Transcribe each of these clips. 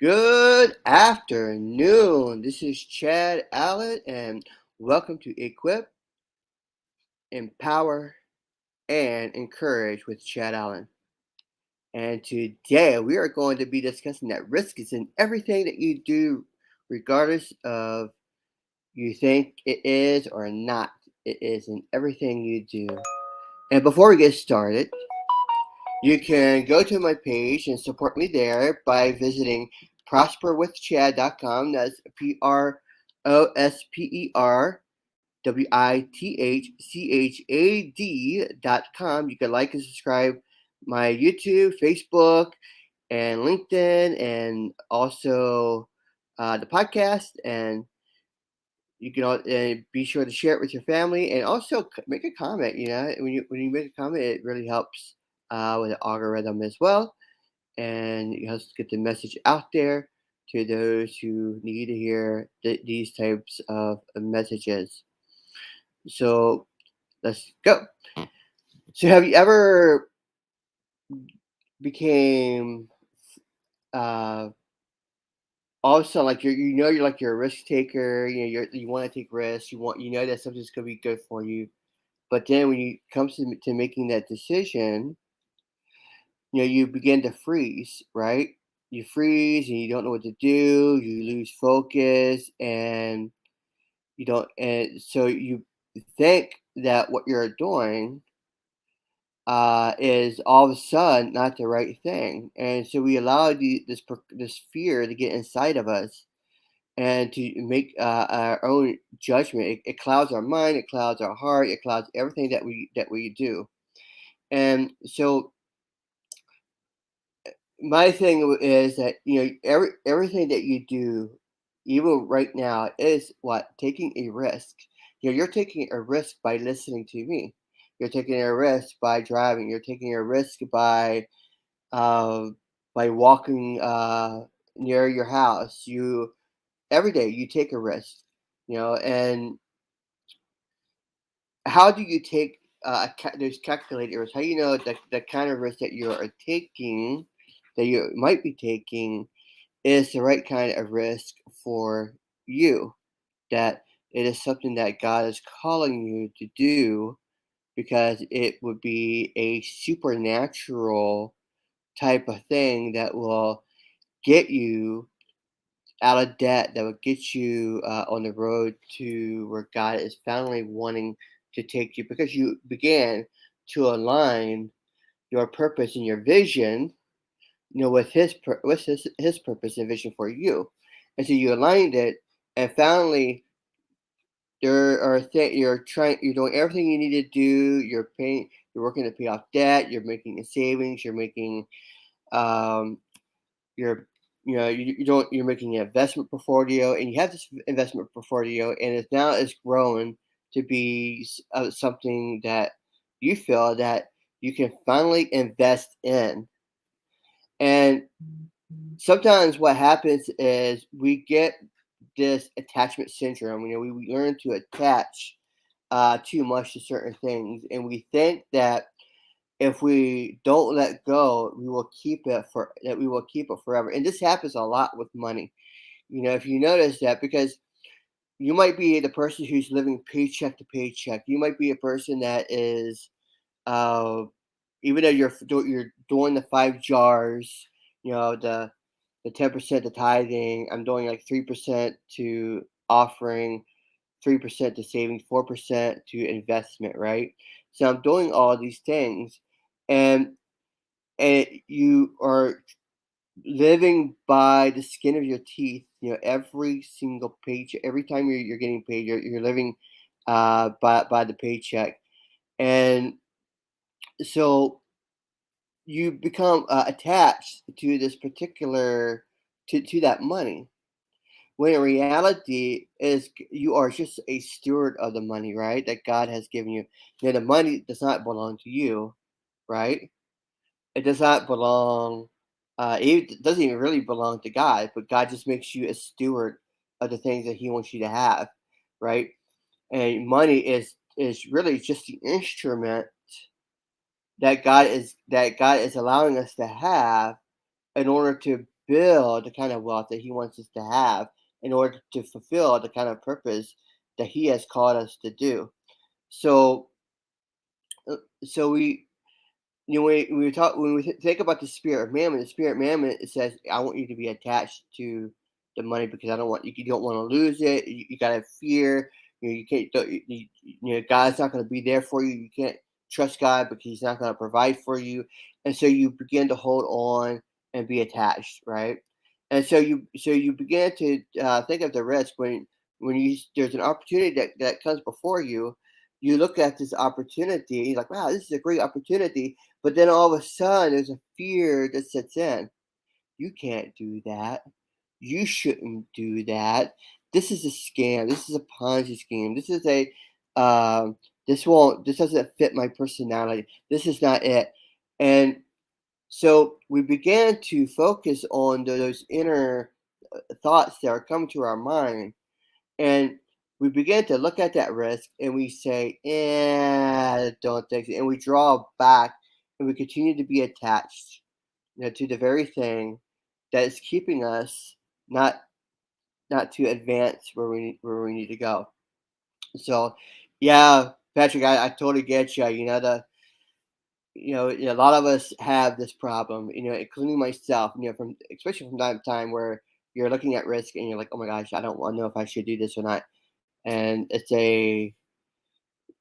Good afternoon. This is Chad Allen, and welcome to Equip, Empower, and Encourage with Chad Allen. And today we are going to be discussing that risk is in everything that you do, regardless of you think it is or not. It is in everything you do. And before we get started, you can go to my page and support me there by visiting prosperwithchad.com. That's PROSPERWITHCHAD.com. You can like and subscribe my YouTube, Facebook, and LinkedIn, and also the podcast. And you can be sure to share it with your family, and also make a comment. When you make a comment, it really helps with the algorithm as well, and it helps get the message out there to those who need to hear these types of messages. So let's go. So have you ever became uh, also like you're like you're a risk taker. You want to take risks. That something's gonna be good for you. But then when it comes to making that decision, you begin to freeze, right? You freeze and you don't know what to do. You lose focus, and you don't. And so you think that what you're doing is all of a sudden not the right thing, and so we allow this fear to get inside of us and to make our own judgment. It clouds our mind. It clouds our heart. It clouds everything that we do. And so my thing is that everything that you do, even right now, is what taking a risk. You're taking a risk by listening to me. You're taking a risk by driving. You're taking a risk uh, by walking near your house. You Every day you take a risk. And how do you take those calculators? How you know the kind of risk that you are taking, that you might be taking, is the right kind of risk for you, that it is something that God is calling you to do, because it would be a supernatural type of thing that will get you out of debt, that will get you on the road to where God is finally wanting to take you, because you began to align your purpose and your vision, with his purpose and vision for you. And so you aligned it, and finally you're doing everything you need to do. You're working to pay off debt. You're making a savings. You're making um, you're you're making an investment portfolio, and you have this investment portfolio, and it's grown to be something that you feel that you can finally invest in. And sometimes what happens is we get this attachment syndrome. We learn to attach too much to certain things, and we think that if we don't let go, we will keep it forever. And this happens a lot with money. If you notice that, because you might be the person who's living paycheck to paycheck. You might be a person that is, uh, even though you're doing the 5 jars, the 10% to tithing. I'm doing like 3% to offering, 3% to saving, 4% to investment, right? So I'm doing all these things, and you are living by the skin of your teeth. Every single paycheck, every time you're getting paid, you're living by the paycheck, and so you become attached to this particular to that money, when in reality is you are just a steward of the money, right? That God has given you. The money does not belong to you, right? It does not belong. It doesn't even really belong to God, but God just makes you a steward of the things that He wants you to have, right? And money is really just the instrument that God is allowing us to have in order to build the kind of wealth that He wants us to have in order to fulfill the kind of purpose that He has called us to do. So, so we, when we talk, when we think about the spirit of mammon, it says, "I want you to be attached to the money because I don't want you. You don't want to lose it. You got to fear. You can't. God's not going to be there for you. You can't trust God because He's not going to provide for you, and so you begin to hold on and be attached, right? And so you begin to think of the risk when there's an opportunity that comes before you. You look at this opportunity, you're like, wow, this is a great opportunity, but then all of a sudden, there's a fear that sets in. You can't do that. You shouldn't do that. This is a scam. This is a Ponzi scheme. This is a this won't. This doesn't fit my personality. This is not it. And so we began to focus on those inner thoughts that are coming to our mind, and we begin to look at that risk and we say, I don't think so. And we draw back and we continue to be attached, to the very thing that is keeping us not not to advance where we need to go. So, yeah, Patrick, I totally get you. A lot of us have this problem, including myself, from especially from time to time where you're looking at risk and you're like, oh my gosh, I don't want to know if I should do this or not. And yeah,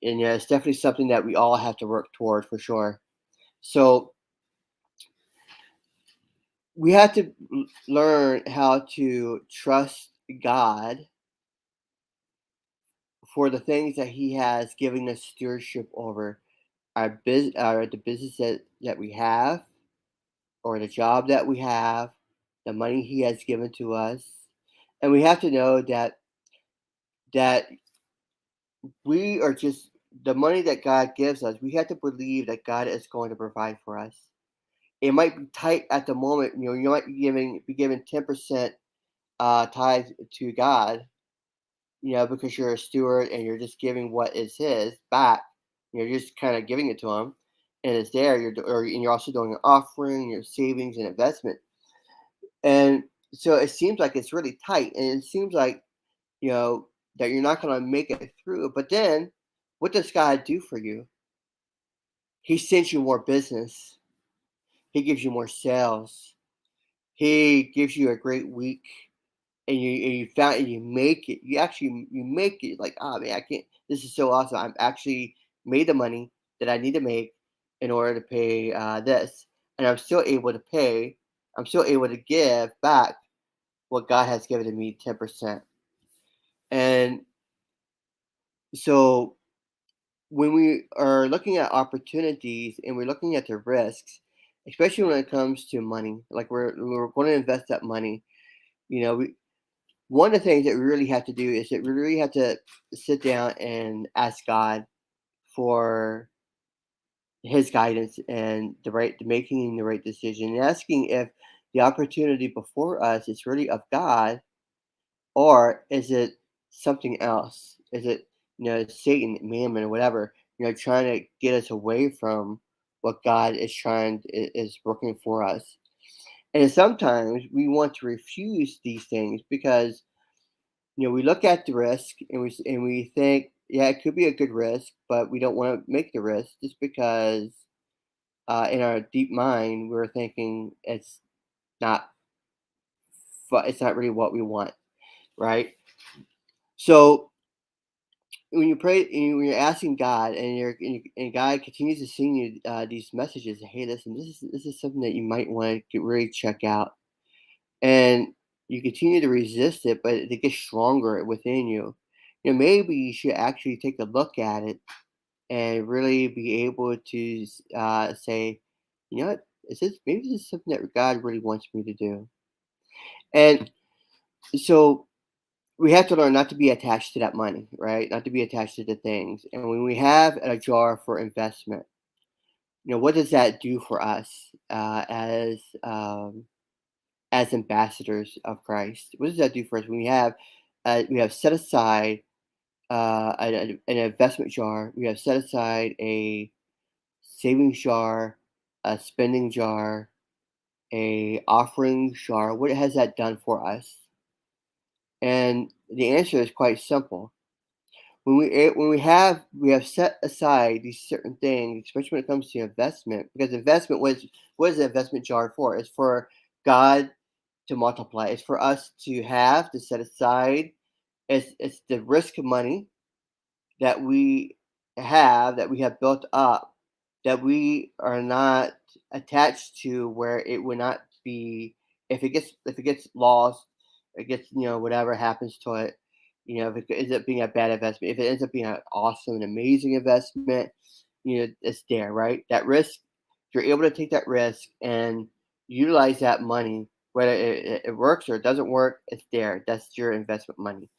it's definitely something that we all have to work toward for sure. So we have to learn how to trust God for the things that He has given us stewardship over, the business that we have, or the job that we have, the money He has given to us, and we have to know that we are just the money that God gives us. We have to believe that God is going to provide for us. It might be tight at the moment. You might be giving 10% tithe to God, because you're a steward and you're just giving what is His back. You're just kind of giving it to Him, and it's there. And you're also doing an offering, your savings and investment, and so it seems like it's really tight, and it seems like you know that you're not going to make it through. But then, what does God do for you? He sends you more business. He gives you more sales. He gives you a great week, and you make it. You make it like, oh man, I can't. This is so awesome. I'm actually made the money that I need to make in order to pay this, and I'm still able to pay. I'm still able to give back what God has given to me, 10%. And so when we are looking at opportunities and we're looking at the risks, especially when it comes to money, like we're going to invest that money, we one of the things that we really have to do is that we really have to sit down and ask God for His guidance and making the right decision, and asking if the opportunity before us is really of God, or is it something else? Is it Satan, Mammon, or whatever? Trying to get us away from what God is working for us. And sometimes we want to refuse these things because we look at the risk and we think, yeah, it could be a good risk, but we don't want to make the risk just because in our deep mind we're thinking not it's not really what we want, right? So when you pray, when you're asking God, and God continues to send you these messages, hey, listen, this is something that you might want to really check out, and you continue to resist it, but it gets stronger within you. Maybe you should actually take a look at it and really be able to say, you know what, maybe this is something that God really wants me to do. And so we have to learn not to be attached to that money, right? Not to be attached to the things. And when we have a jar for investment, what does that do for us as ambassadors of Christ? What does that do for us when we have set aside an investment jar? We have set aside a savings jar, a spending jar, a offering jar, what has that done for us? And the answer is quite simple. When we have set aside these certain things, especially when it comes to investment, because investment was what is the investment jar for? It's for God to multiply. It's for us to set aside. It's the risk money that we have built up, that we are not attached to, where it would not be, if it gets lost, it gets, whatever happens to it, if it ends up being a bad investment, if it ends up being an awesome and amazing investment, it's there, right? That risk, you're able to take that risk and utilize that money, whether it works or it doesn't work, it's there. That's your investment money.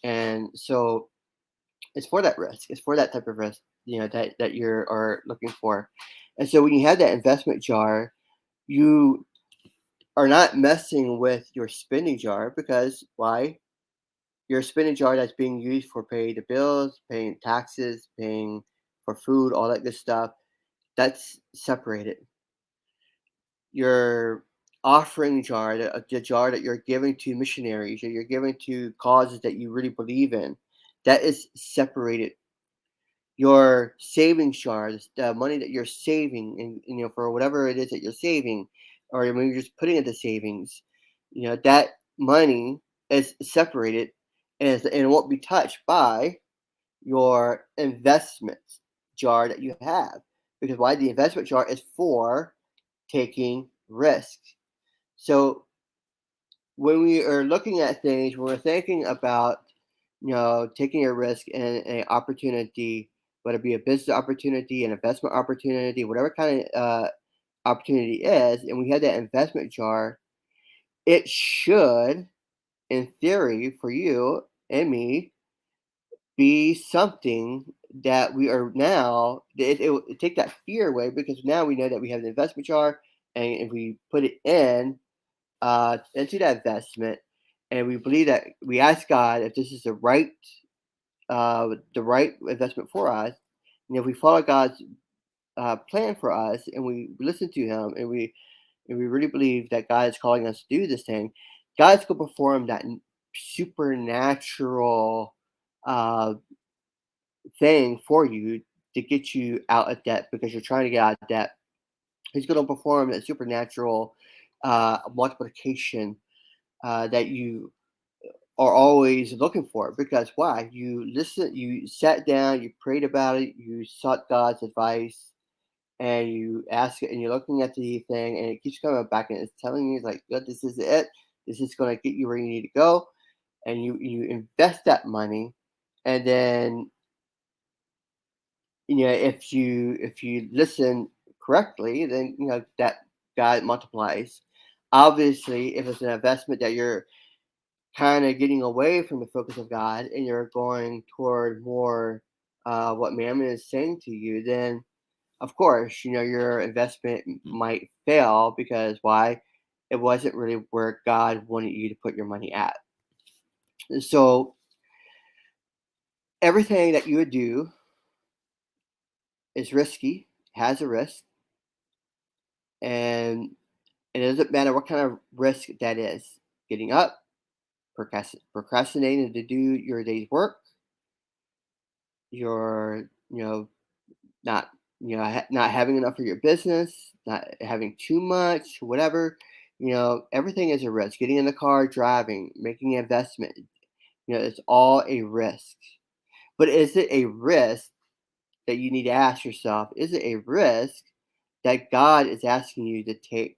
And so it's for that risk. It's for that type of risk, that you are looking for. And so when you have that investment jar, you are not messing with your spending jar, because why? Your spending jar that's being used for paying the bills, paying taxes, paying for food, all that good stuff, that's separated. Your offering jar, the jar that you're giving to missionaries, or you're giving to causes that you really believe in, that is separated. Your savings jar, the money that you're saving, and for whatever it is that you're saving, or maybe you're just putting into savings, that money is separated, and it won't be touched by your investment jar that you have. Because why? The investment jar is for taking risks. So when we are looking at things, when we're thinking about, taking a risk and an opportunity, whether it be a business opportunity, an investment opportunity, whatever kind of opportunity is, and we have that investment jar, it should, in theory, for you and me, be something that we are now, it will take that fear away, because now we know that we have the investment jar, and if we put it into that investment, and we believe that, we ask God if this is the right investment for us, and if we follow God's plan for us, and we listen to Him, and we really believe that God is calling us to do this thing, God's going to perform that supernatural uh, thing for you to get you out of debt, because you're trying to get out of debt. He's going to perform that supernatural multiplication that you are always looking for. Because why? You sat down, you prayed about it, you sought God's advice, and you ask it, and you're looking at the thing, and it keeps coming back, and it's telling you, like, "Good, this is it. This is going to get you where you need to go." And you invest that money, and then, if you listen correctly, then that God multiplies. Obviously, if it's an investment that you're kind of getting away from the focus of God, and you're going toward more what Mammon is saying to you, then of course, your investment might fail, because why? It wasn't really where God wanted you to put your money at. So everything that you would do is risky, has a risk, and it doesn't matter what kind of risk that is. Getting up, procrastinating to do your day's work, you're, not, not having enough for your business, not having too much, whatever. Everything is a risk. Getting in the car, driving, making an investment, it's all a risk. But is it a risk that you need to ask yourself? Is it a risk that God is asking you to take?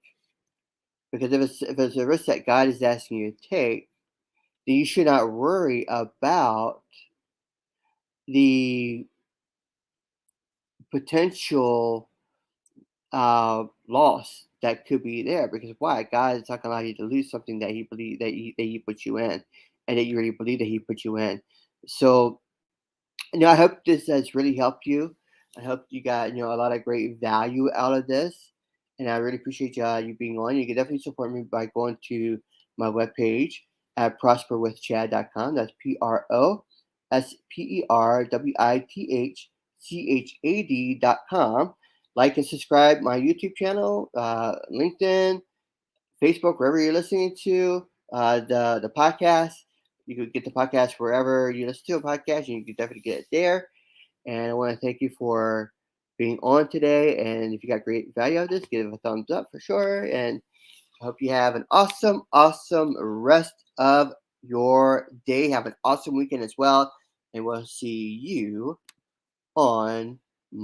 Because if it's a risk that God is asking you to take, then you should not worry about the potential loss that could be there. Because why? God is not going to allow you to lose something that He believe that He put you in, and that you really believe that He put you in. So, I hope this has really helped you. I hope you got, a lot of great value out of this, and I really appreciate you being on. You can definitely support me by going to my webpage at prosperwithchad.com. That's prosperwithchad.com. Like and subscribe my YouTube channel, LinkedIn, Facebook, wherever you're listening to the podcast. You could get the podcast wherever you listen to a podcast, and you can definitely get it there. And I want to thank you for being on today. And if you got great value out of this, give it a thumbs up for sure. And I hope you have an awesome, awesome rest of your day. Have an awesome weekend as well. And we'll see you on